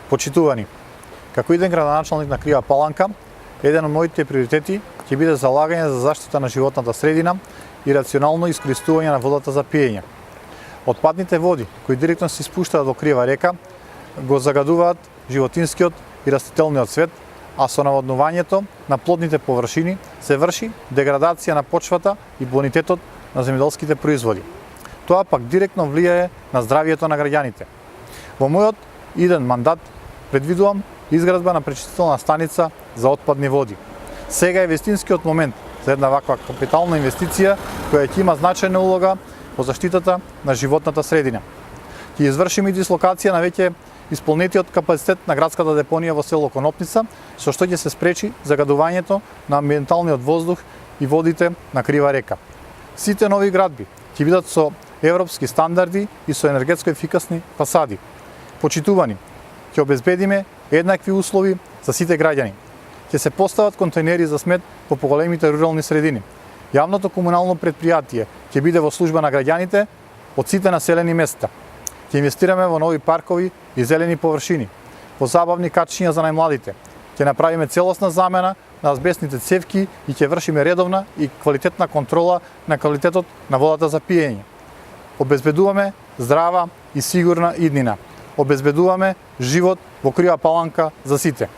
Почитувани, како иден градоначалник на Крива Паланка, еден од моите приоритети ќе биде залагање за заштита на животната средина и рационално искористување на водата за пиење. Отпадните води, кои директно се испуштаат во Крива река, го загадуваат животинскиот и растителниот свет, а со наводнувањето на плодните површини се врши деградација на почвата и бонитетот на земјоделските производи. Тоа пак директно влијае на здравието на граѓаните. Во мојот иден мандат предвидувам изградба на пречистителна станица за отпадни води. Сега е вистинскиот момент за една ваква капитална инвестиција која ќе има значајна улога во заштитата на животната средина. Ќе извршиме и дислокација на веќе исполнетиот капацитет на градската депонија во село Конопница, со што ќе се спречи загадувањето на амбиенталниот воздух и водите на Крива река. Сите нови градби ќе бидат со европски стандарди и со енергетско ефикасни фасади. Почитувани, ќе обезбедиме еднакви услови за сите граѓани. Ќе се постават контейнери за смет по поголемите рурални средини. Јавното комунално предпријатие ќе биде во служба на граѓаните од сите населени места. Ќе инвестираме во нови паркови и зелени површини, во забавни качиња за најмладите. Ќе направиме целосна замена на азбестните цевки и ќе вршиме редовна и квалитетна контрола на квалитетот на водата за пиење. Обезбедуваме здрава и сигурна иднина. Обезбедуваме живот во Крива Паланка за сите.